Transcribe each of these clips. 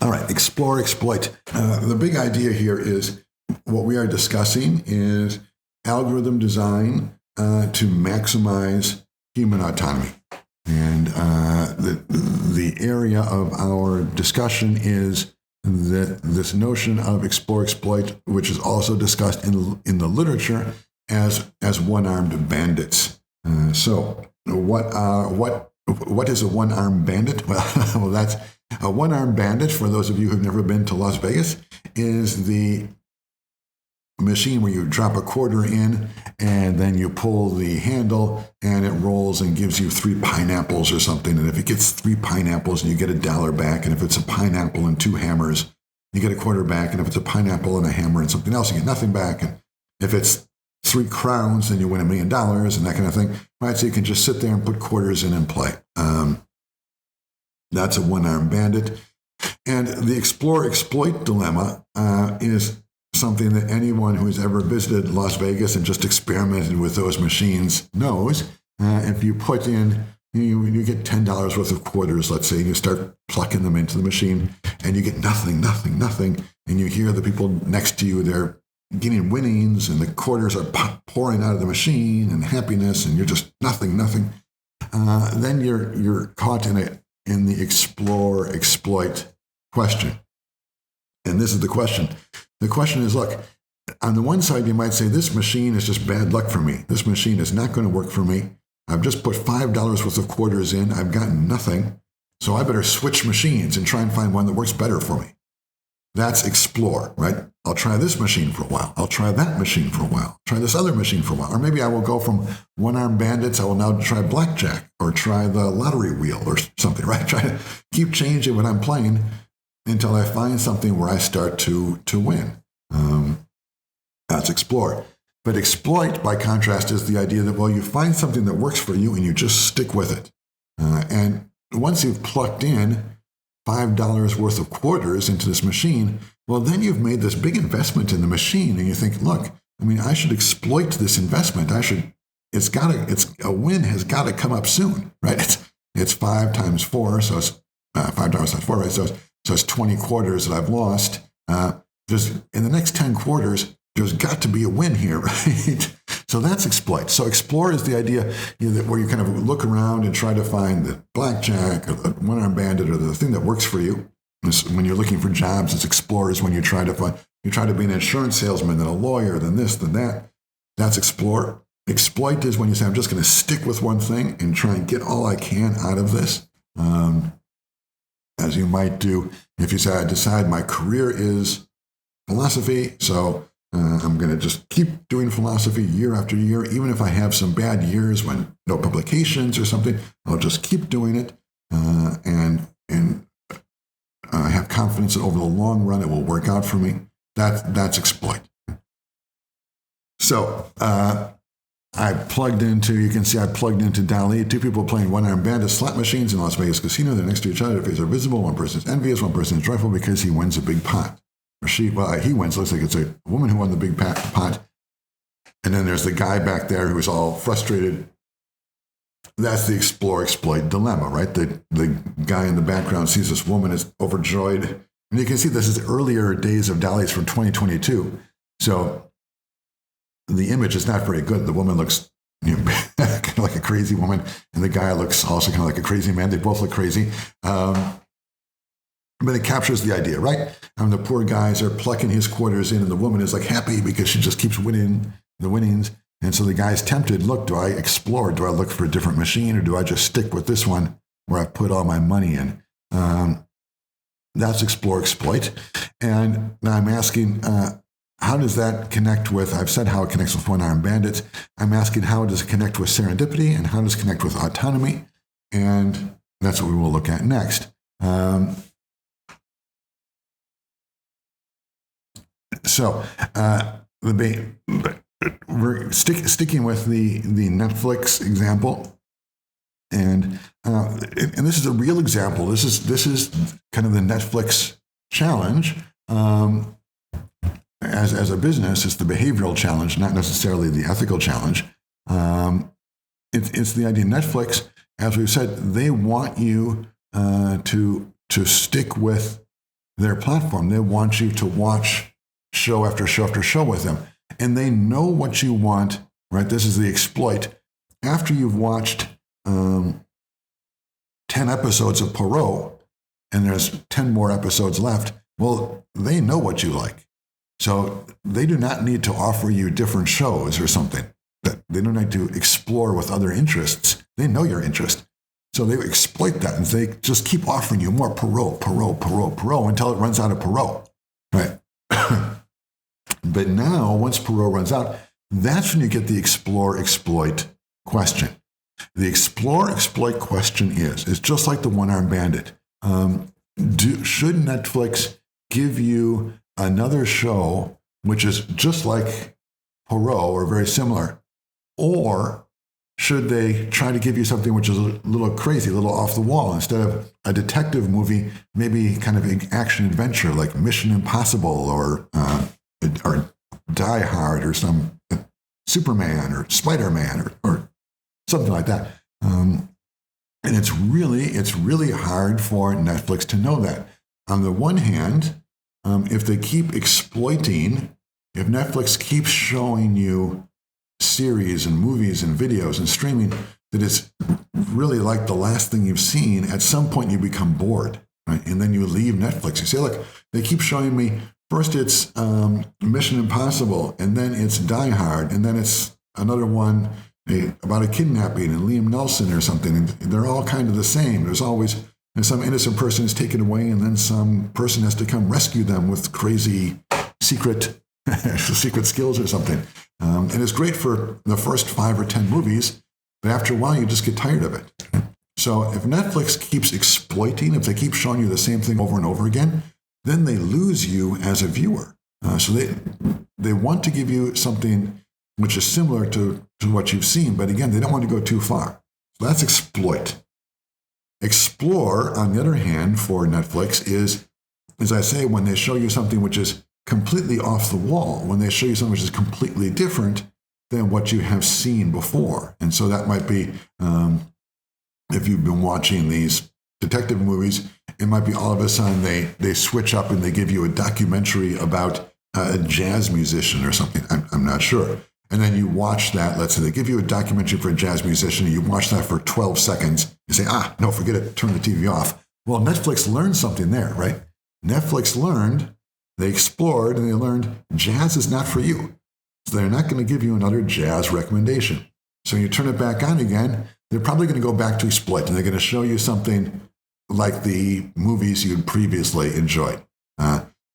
All right, explore, exploit. The big idea here is what we are discussing is algorithm design to maximize human autonomy. And the area of our discussion is that this notion of explore, exploit, which is also discussed in the literature as one-armed bandits. So what is a one-armed bandit? Well, that's a one-armed bandit, for those of you who've never been to Las Vegas, is the machine where you drop a quarter in and then you pull the handle and it rolls and gives you 3 pineapples or something. And if it gets 3 pineapples, you get $1 back. And if it's a pineapple and 2 hammers, you get a quarter back. And if it's a pineapple and a hammer and something else, you get nothing back. And if it's 3 crowns, then you win $1 million and that kind of thing. Right? So you can just sit there and put quarters in and play. That's a one-armed bandit. And the explore-exploit dilemma is something that anyone who's ever visited Las Vegas and just experimented with those machines knows. If you put in, you get $10 worth of quarters, let's say, and you start plucking them into the machine, and you get nothing, and you hear the people next to you, they're getting winnings, and the quarters are pouring out of the machine, and happiness, and you're just nothing. Then you're caught in the explore, exploit question. And this is the question. The question is, look, on the one side, you might say, this machine is just bad luck for me. This machine is not going to work for me. I've just put $5 worth of quarters in. I've gotten nothing. So I better switch machines and try and find one that works better for me. That's explore, right? I'll try this machine for a while. I'll try that machine for a while. Try this other machine for a while. Or maybe I will go from one-armed bandits. I will now try blackjack or try the lottery wheel or something, right? Try to keep changing what I'm playing until I find something where I start to win. That's explore. But exploit, by contrast, is the idea that, well, you find something that works for you and you just stick with it. And once you've plucked in $5 worth of quarters into this machine, well, then you've made this big investment in the machine, and you think, look, I mean, I should exploit this investment. A win has got to come up soon, right? It's 5 times 4, so it's $5 times 4, right? So it's 20 quarters that I've lost. Just in the next 10 quarters, there's got to be a win here, right? So that's exploit. So explore is the idea that where you kind of look around and try to find the blackjack or the one-armed bandit or the thing that works for you. When you're looking for jobs, it's explore is when you try to be an insurance salesman, then a lawyer, then this, then that. That's explore. Exploit is when you say, I'm just going to stick with one thing and try and get all I can out of this. As you might do if you say, I decide my career is philosophy, so I'm going to just keep doing philosophy year after year, even if I have some bad years when no publications or something. I'll just keep doing it and have confidence that over the long run it will work out for me. That's exploit. So I plugged into Dali, 2 people playing one-armed bandit slot machines in Las Vegas casino. They're next to each other. Their faces are visible. One person is envious. One person is joyful because he wins a big pot. Or he wins. Looks like it's a woman who won the big pot. And then there's the guy back there who is all frustrated. That's the explore-exploit dilemma, right? The guy in the background sees this woman is overjoyed. And you can see this is earlier days of Dali's from 2022. So the image is not very good. The woman looks kind of like a crazy woman, and the guy looks also kind of like a crazy man. They both look crazy. But it captures the idea, right? The poor guys are plucking his quarters in, and the woman is like happy because she just keeps winning the winnings. And so the guy's tempted, look, do I explore? Do I look for a different machine, or do I just stick with this one where I've put all my money in? That's explore, exploit. And now I'm asking, how does that connect with, I've said how it connects with one-armed bandits. I'm asking how does it connect with serendipity, and how does it connect with autonomy? And that's what we will look at next. So we're sticking with the Netflix example, and this is a real example. This is kind of the Netflix challenge. As a business, it's the behavioral challenge, not necessarily the ethical challenge. It's the idea. Netflix, as we've said, they want you to stick with their platform. They want you to watch show after show after show with them. And they know what you want, right? This is the exploit. After you've watched 10 episodes of Poirot, and there's 10 more episodes left, well, they know what you like. So they do not need to offer you different shows or something. They don't need to explore with other interests. They know your interest. So they exploit that, and they just keep offering you more Poirot until it runs out of Poirot, right? But now, once Poirot runs out, that's when you get the explore, exploit question. The explore, exploit question is just like the one-armed bandit. Should Netflix give you another show which is just like Poirot or very similar, or should they try to give you something which is a little crazy, a little off the wall? Instead of a detective movie, maybe kind of an action adventure like Mission Impossible or Die Hard or some Superman or Spider-Man or something like that. And it's really hard for Netflix to know that. On the one hand, if they keep exploiting, if Netflix keeps showing you series and movies and videos and streaming that is really like the last thing you've seen, at some point you become bored, right? And then you leave Netflix. You say, look, they keep showing me, first it's Mission Impossible, and then it's Die Hard, and then it's another one about a kidnapping and Liam Neeson or something. And they're all kind of the same. There's always some innocent person is taken away, and then some person has to come rescue them with crazy secret skills or something. And it's great for the first 5 or 10 movies, but after a while, you just get tired of it. So if Netflix keeps exploiting, if they keep showing you the same thing over and over again, then they lose you as a viewer. So they want to give you something which is similar to what you've seen, but again, they don't want to go too far. So that's exploit. Explore, on the other hand, for Netflix is, as I say, when they show you something which is completely off the wall, when they show you something which is completely different than what you have seen before. And so that might be, if you've been watching these detective movies, it might be all of a sudden they switch up and they give you a documentary about a jazz musician or something. I'm not sure. And then you watch that. Let's say they give you a documentary for a jazz musician, and you watch that for 12 seconds. You say, no, forget it, turn the TV off. Well, Netflix learned something there, right? Netflix learned, they explored, and they learned jazz is not for you. So they're not going to give you another jazz recommendation. So when you turn it back on again, they're probably going to go back to exploit, and they're going to show you something like the movies you'd previously enjoyed.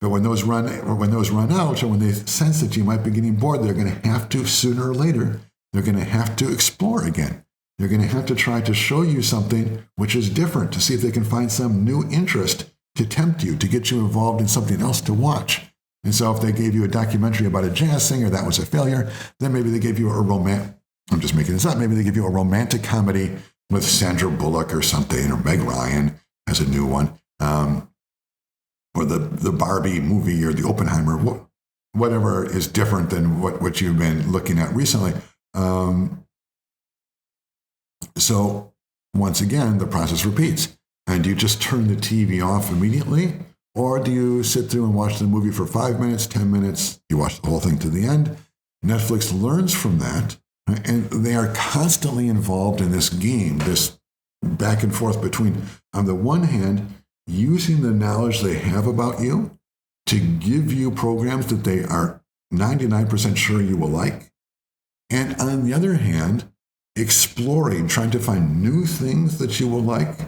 But when those run out, or when they sense that you might be getting bored, they're going to have to, sooner or later, they're going to have to explore again. They're going to have to try to show you something which is different, to see if they can find some new interest to tempt you, to get you involved in something else to watch. And so if they gave you a documentary about a jazz singer that was a failure, then maybe they gave you I'm just making this up, maybe they give you a romantic comedy with Sandra Bullock or something, or Meg Ryan as a new one. Or the Barbie movie or the Oppenheimer, whatever is different than what you've been looking at recently. So once again, the process repeats. And do you just turn the TV off immediately? Or do you sit through and watch the movie for 5 minutes, 10 minutes? You watch the whole thing to the end. Netflix learns from that. And they are constantly involved in this game, this back and forth between, on the one hand, using the knowledge they have about you to give you programs that they are 99% sure you will like. And on the other hand, exploring, trying to find new things that you will like,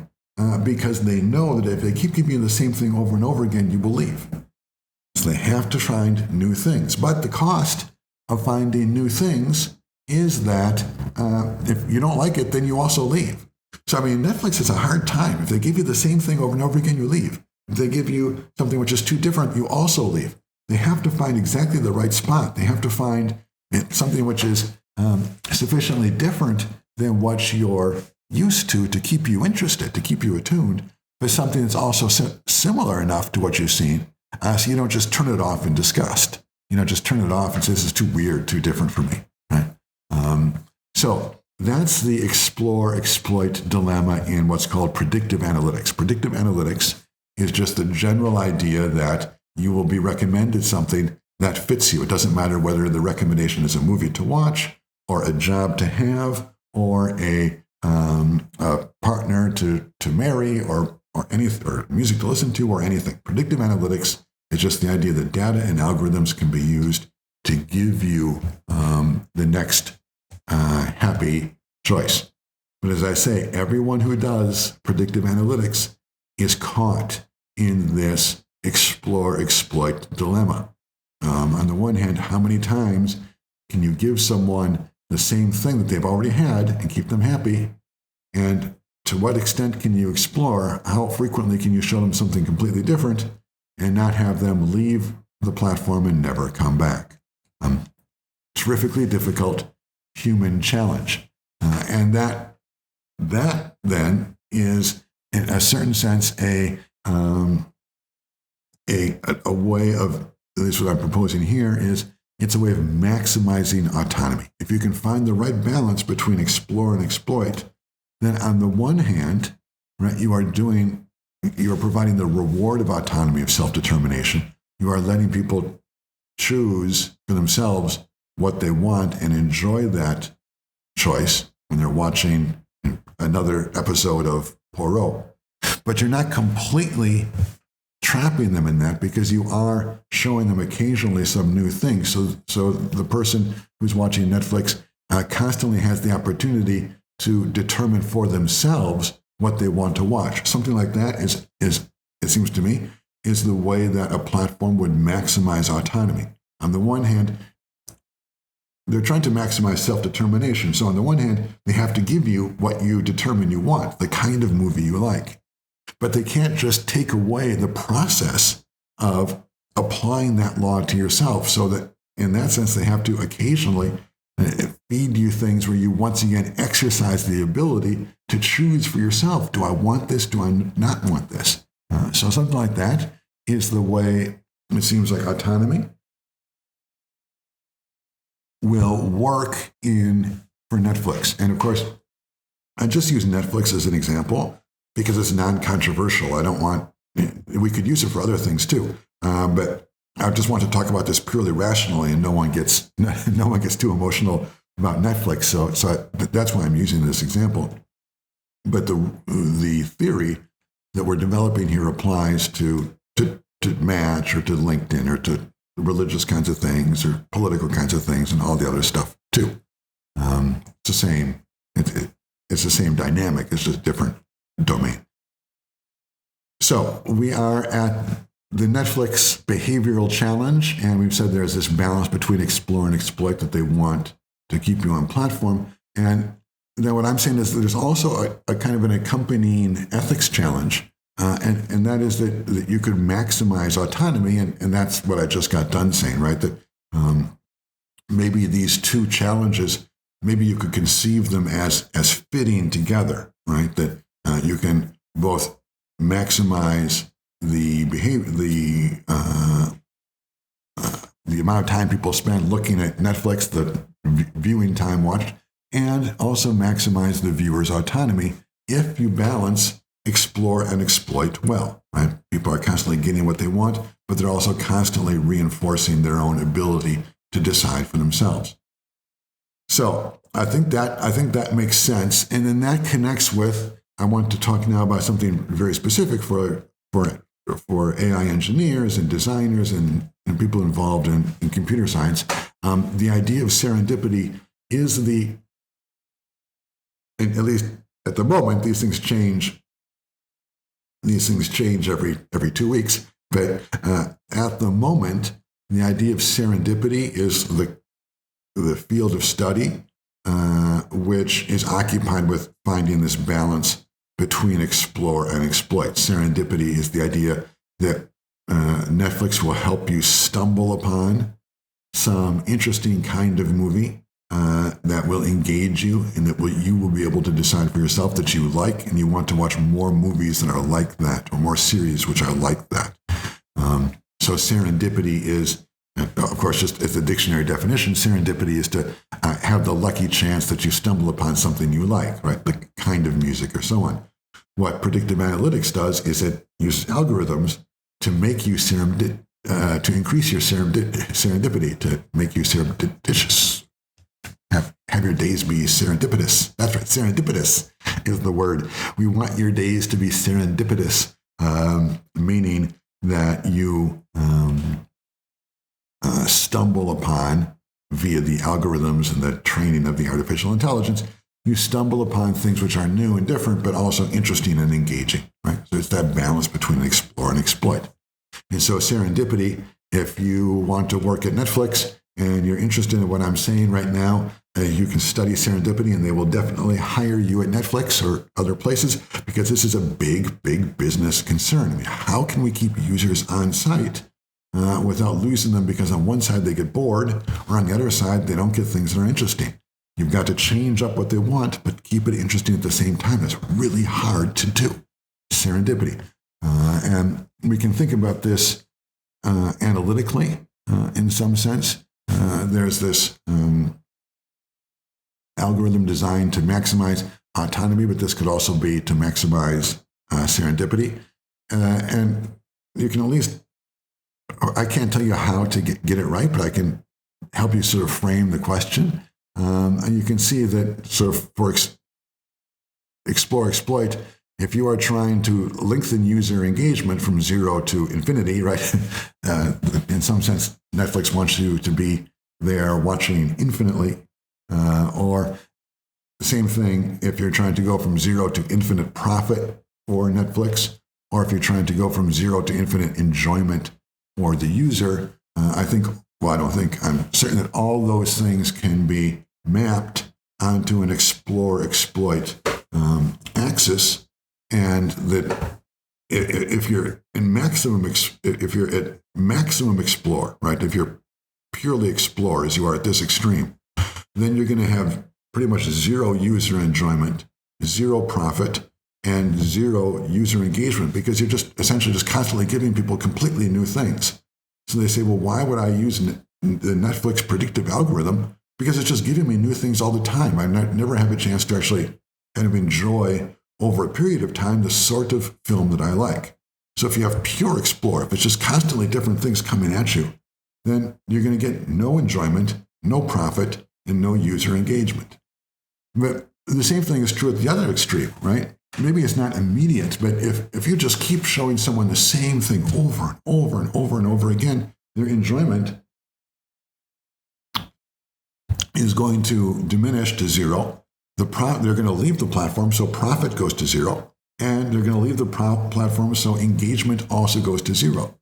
because they know that if they keep giving you the same thing over and over again, you will leave. So they have to find new things. But the cost of finding new things is that if you don't like it, then you also leave. So, I mean, Netflix has a hard time. If they give you the same thing over and over again, you leave. If they give you something which is too different, you also leave. They have to find exactly the right spot. They have to find something which is sufficiently different than what you're used to keep you interested, to keep you attuned, but something that's also similar enough to what you've seen, so you don't just turn it off in disgust. Just turn it off and say, this is too weird, too different for me. Right? So that's the explore-exploit dilemma in what's called predictive analytics. Predictive analytics is just the general idea that you will be recommended something that fits you. It doesn't matter whether the recommendation is a movie to watch or a job to have or a partner to marry or anything, or music to listen to or anything. Predictive analytics is just the idea that data and algorithms can be used to give you the next happy choice. But as I say, everyone who does predictive analytics is caught in this explore-exploit dilemma. On the one hand, how many times can you give someone the same thing that they've already had and keep them happy? And to what extent can you explore? How frequently can you show them something completely different and not have them leave the platform and never come back? Terrifically difficult human challenge. And that then is, in a certain sense, a way of, at least what I'm proposing here, is it's a way of maximizing autonomy. If you can find the right balance between explore and exploit, then on the one hand, right, you are providing the reward of autonomy, of self-determination. You are letting people choose for themselves what they want and enjoy that choice when they're watching another episode of Poirot. But you're not completely trapping them in that, because you are showing them occasionally some new things. So the person who's watching Netflix constantly has the opportunity to determine for themselves what they want to watch. Something like that is, it seems to me, is the way that a platform would maximize autonomy. On the one hand, they're trying to maximize self-determination. So on the one hand, they have to give you what you determine you want, the kind of movie you like. But they can't just take away the process of applying that law to yourself. So that in that sense, they have to occasionally feed you things where you once again exercise the ability to choose for yourself. Do I want this? Do I not want this? So something like that is the way it seems like autonomy will work for Netflix. And of course, I just use Netflix as an example because it's non-controversial. We could use it for other things too. But I just want to talk about this purely rationally, and no one gets too emotional about Netflix. So that's why I'm using this example. But the theory that we're developing here applies to Match or to LinkedIn or to religious kinds of things or political kinds of things and all the other stuff too. It's the same. It's the same dynamic. It's just different domain. So we are at the Netflix behavioral challenge, and we've said there's this balance between explore and exploit that they want to keep you on platform. And then what I'm saying is that there's also a kind of an accompanying ethics challenge, and that is that you could maximize autonomy, and that's what I just got done saying, right? That maybe these two challenges, maybe you could conceive them as fitting together, right? That you can both maximize the behavior, the amount of time people spend looking at Netflix, the viewing time watched, and also maximize the viewer's autonomy if you balance explore and exploit well, right? People are constantly getting what they want, but they're also constantly reinforcing their own ability to decide for themselves. So I think that makes sense. And then that connects with, I want to talk now about something very specific for AI engineers and designers and people involved in computer science. The idea of serendipity is at least at the moment, these things change every 2 weeks. But at the moment, the idea of serendipity is the field of study which is occupied with finding this balance between explore and exploit. Serendipity is the idea that Netflix will help you stumble upon some interesting kind of movie that will engage you, and that you will be able to decide for yourself that you like, and you want to watch more movies that are like that, or more series which are like that. So serendipity is, of course, just as the dictionary definition, serendipity is to have the lucky chance that you stumble upon something you like, right? The kind of music or so on. what predictive analytics does is it uses algorithms to make you to increase your serendipity, to make you serendipitous. Have your days be serendipitous. That's right, serendipitous is the word. We want your days to be serendipitous, meaning that you stumble upon, via the algorithms and the training of the artificial intelligence, you stumble upon things which are new and different, but also interesting and engaging, right? So it's that balance between explore and exploit. And so serendipity, if you want to work at Netflix and you're interested in what I'm saying right now, you can study serendipity and they will definitely hire you at Netflix or other places, because this is a big, big business concern. I mean, how can we keep users on site without losing them because on one side they get bored, or on the other side they don't get things that are interesting? You've got to change up what they want, but keep it interesting at the same time. It's really hard to do. Serendipity. And we can think about this analytically in some sense. There's this algorithm designed to maximize autonomy, but this could also be to maximize serendipity. And you can at least, I can't tell you how to get it right, but I can help you sort of frame the question. And you can see that sort of for explore, exploit, if you are trying to lengthen user engagement from 0 to infinity, right? In some sense, Netflix wants you to be there watching infinitely. Or the same thing if you're trying to go from 0 to infinite profit for Netflix, or if you're trying to go from 0 to infinite enjoyment for the user. I'm certain that all those things can be mapped onto an explore exploit axis, and that if you're at maximum explore, right? If you're purely explore as you are at this extreme, then you're going to have pretty much 0 user enjoyment, 0 profit, and 0 user engagement, because you're just essentially just constantly giving people completely new things. So they say, well, why would I use the Netflix predictive algorithm? Because it's just giving me new things all the time. I never have a chance to actually kind of enjoy over a period of time the sort of film that I like. So if you have pure explore, if it's just constantly different things coming at you, then you're going to get no enjoyment, no profit, and no user engagement. But the same thing is true at the other extreme, right? Maybe it's not immediate, but if you just keep showing someone the same thing over and over and over and over again, their enjoyment is going to diminish to 0. They're going to leave the platform, so profit goes to 0. And they're going to leave the platform, so engagement also goes to 0.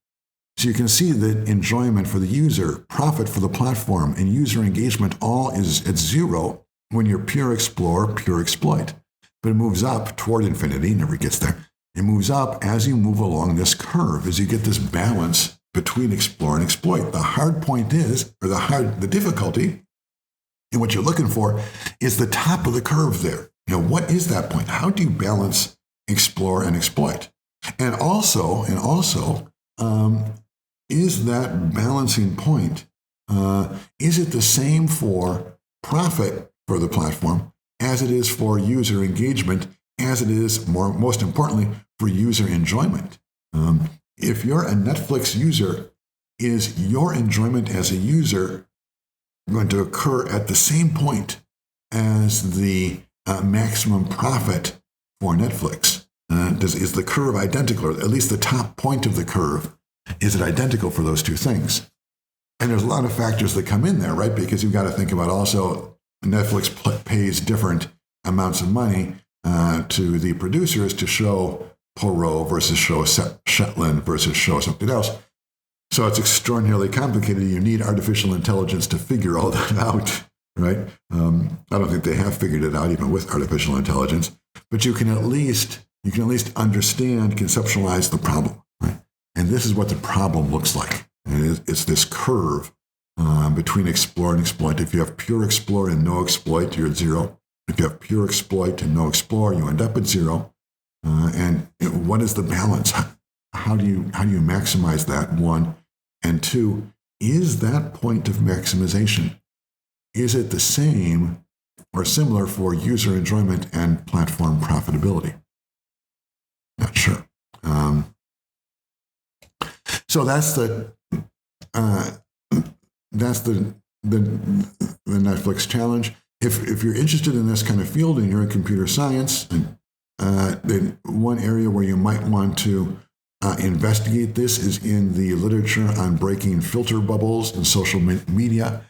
So you can see that enjoyment for the user, profit for the platform, and user engagement all is at 0 when you're pure explore, pure exploit. But it moves up toward infinity, never gets there. It moves up as you move along this curve, as you get this balance between explore and exploit. The hard point is, or the difficulty in what you're looking for is the top of the curve there. What is that point? How do you balance explore and exploit? And also, is that balancing point, is it the same for profit for the platform as it is for user engagement, as it is, most importantly, for user enjoyment? If you're a Netflix user, is your enjoyment as a user going to occur at the same point as the maximum profit for Netflix? Is the curve identical, or at least the top point of the curve? Is it identical for those two things? And there's a lot of factors that come in there, right? Because you've got to think about also Netflix pays different amounts of money to the producers to show Poirot versus show Shetland versus show something else. So it's extraordinarily complicated. You need artificial intelligence to figure all that out, right? I don't think they have figured it out even with artificial intelligence, but you can at least understand, conceptualize the problem, right? And this is what the problem looks like. And it's this curve between explore and exploit. If you have pure explore and no exploit, you're at 0. If you have pure exploit and no explore, you end up at 0. And what is the balance? How do you maximize that? 1, and 2, is that point of maximization, is it the same or similar for user enjoyment and platform profitability? Not sure. So that's uh, the Netflix challenge. If you're interested in this kind of field and you're in computer science, then one area where you might want to investigate this is in the literature on breaking filter bubbles in social media.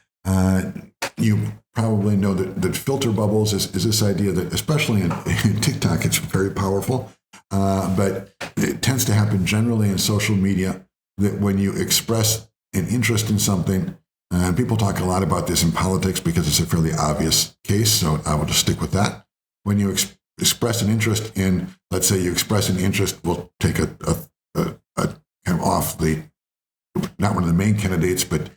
You probably know that filter bubbles is this idea that, especially in TikTok, it's very powerful, but it tends to happen generally in social media, that when you express an interest in something, and people talk a lot about this in politics because it's a fairly obvious case, so I will just stick with that. When you express an interest in, let's say you express an interest, we'll take a kind of off the, not one of the main candidates, but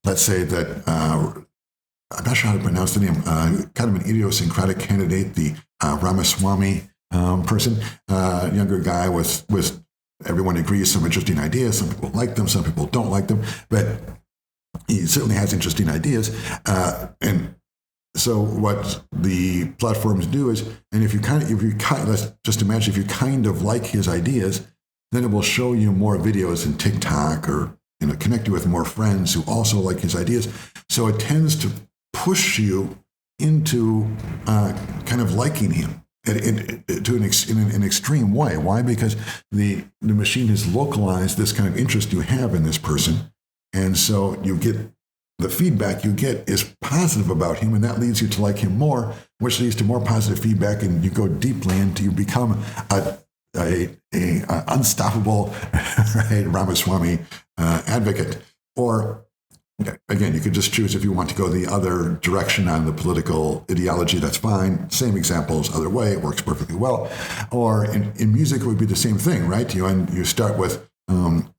let's say that, I'm not sure how to pronounce the name, kind of an idiosyncratic candidate, the Ramaswamy person, younger guy with everyone agrees some interesting ideas. Some people like them, some people don't like them, but he certainly has interesting ideas. And so what the platforms do is, and if you let's just imagine if you kind of like his ideas, then it will show you more videos in TikTok, or connect you with more friends who also like his ideas. So it tends to push you into kind of liking him in an extreme way. Why? Because the machine has localized this kind of interest you have in this person. And so you get the feedback you get is positive about him, and that leads you to like him more, which leads to more positive feedback, and you go deeply into, you become a unstoppable right, Ramaswamy advocate. Or again, you could just choose if you want to go the other direction on the political ideology, that's fine. Same examples, other way, it works perfectly well. Or in music, it would be the same thing, right? You start with, I'm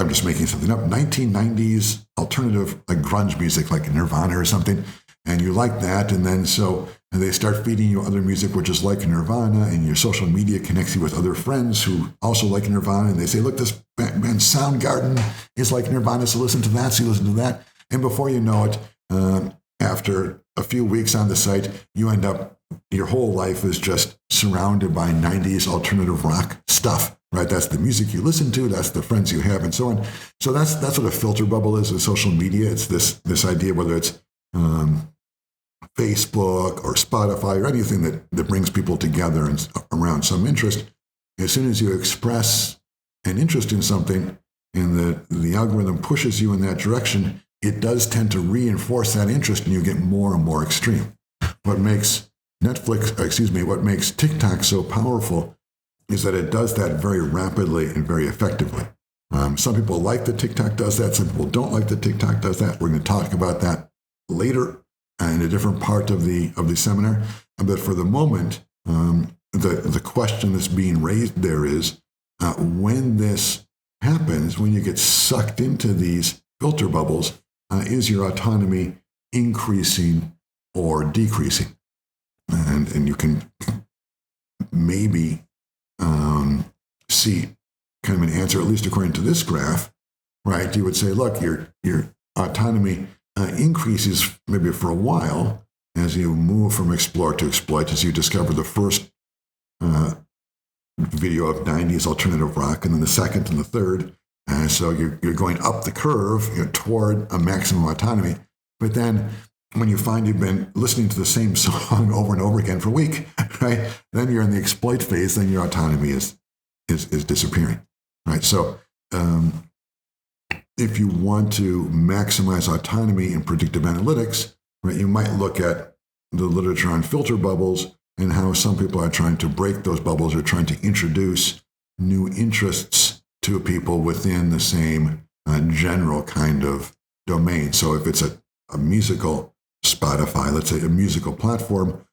just making something up, 1990s alternative, like grunge music, like Nirvana or something, and you like that, and then and they start feeding you other music which is like Nirvana, and your social media connects you with other friends who also like Nirvana, and they say, look, this band Soundgarden is like Nirvana, so listen to that, so you listen to that, and before you know it, after a few weeks on the site, you end up, your whole life is just surrounded by 90s alternative rock stuff. Right, that's the music you listen to, that's the friends you have, and so on. So that's what a filter bubble is with social media. It's this idea, whether it's Facebook or Spotify or anything that brings people together and around some interest. As soon as you express an interest in something, and the algorithm pushes you in that direction, it does tend to reinforce that interest, and you get more and more extreme. What makes what makes TikTok so powerful is that it does that very rapidly and very effectively. Some people like that TikTok does that. Some people don't like that TikTok does that. We're going to talk about that later in a different part of the seminar. But for the moment, the question that's being raised there is, when this happens, when you get sucked into these filter bubbles, is your autonomy increasing or decreasing? And you can maybe see kind of an answer, at least according to this graph, right? You would say, look, your autonomy increases maybe for a while as you move from explore to exploit, as you discover the first video of 90s alternative rock, and then the second and the third. So you're going up the curve toward a maximum autonomy. But then when you find you've been listening to the same song over and over again for a week, right? Then you're in the exploit phase, then your autonomy is disappearing, right? So if you want to maximize autonomy in predictive analytics, right, you might look at the literature on filter bubbles and how some people are trying to break those bubbles or trying to introduce new interests to people within the same general kind of domain. So if it's a musical Spotify, let's say a musical platform,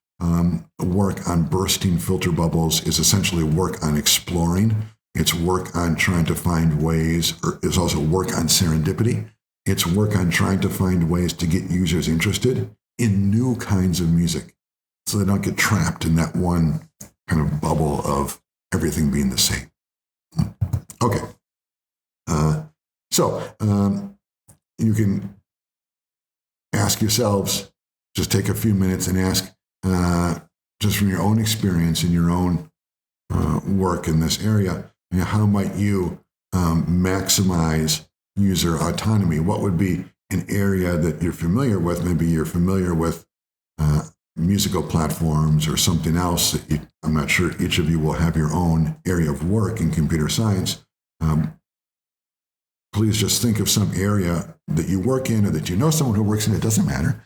work on bursting filter bubbles is essentially work on exploring. It's work on trying to find ways, or it's also work on serendipity. It's work on trying to find ways to get users interested in new kinds of music so they don't get trapped in that one kind of bubble of everything being the same. Okay. So you can ask yourselves, just take a few minutes and ask, just from your own experience in your own work in this area, how might you maximize user autonomy? What would be an area that you're familiar with? Maybe you're familiar with musical platforms or something else. I'm not sure each of you will have your own area of work in computer science. Please just think of some area that you work in or that you know someone who works in. It doesn't matter.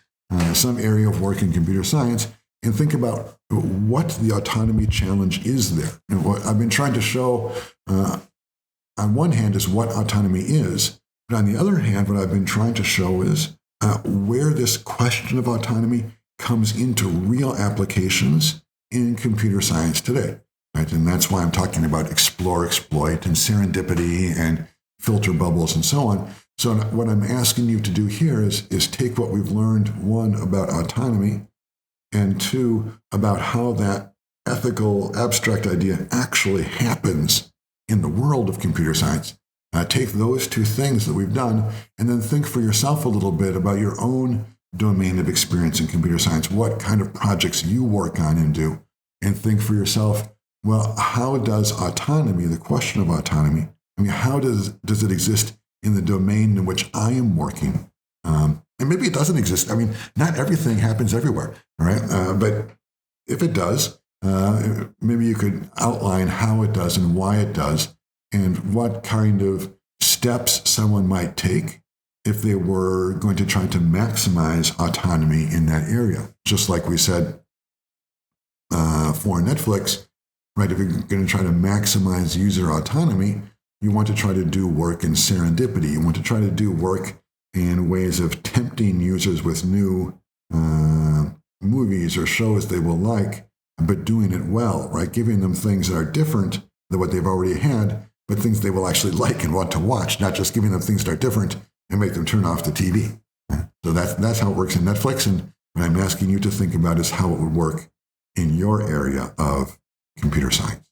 Some area of work in computer science, and think about what the autonomy challenge is there. And what I've been trying to show on one hand is what autonomy is, but on the other hand, what I've been trying to show is where this question of autonomy comes into real applications in computer science today. Right? And that's why I'm talking about explore, exploit, and serendipity, and filter bubbles, and so on. So what I'm asking you to do here is take what we've learned, one, about autonomy, and two, about how that ethical, abstract idea actually happens in the world of computer science. Take those two things that we've done, and then think for yourself a little bit about your own domain of experience in computer science, what kind of projects you work on and do, and think for yourself, well, how does autonomy, the question of autonomy, how does it exist in the domain in which I am working? And maybe it doesn't exist. Not everything happens everywhere, right? But if it does, maybe you could outline how it does and why it does, and what kind of steps someone might take if they were going to try to maximize autonomy in that area. Just like we said for Netflix, right? If you're going to try to maximize user autonomy, you want to try to do work in serendipity. You want to try to do work in ways of tempting users with new movies or shows they will like, but doing it well, right? Giving them things that are different than what they've already had, but things they will actually like and want to watch, not just giving them things that are different and make them turn off the TV. So that's how it works in Netflix. And what I'm asking you to think about is how it would work in your area of computer science.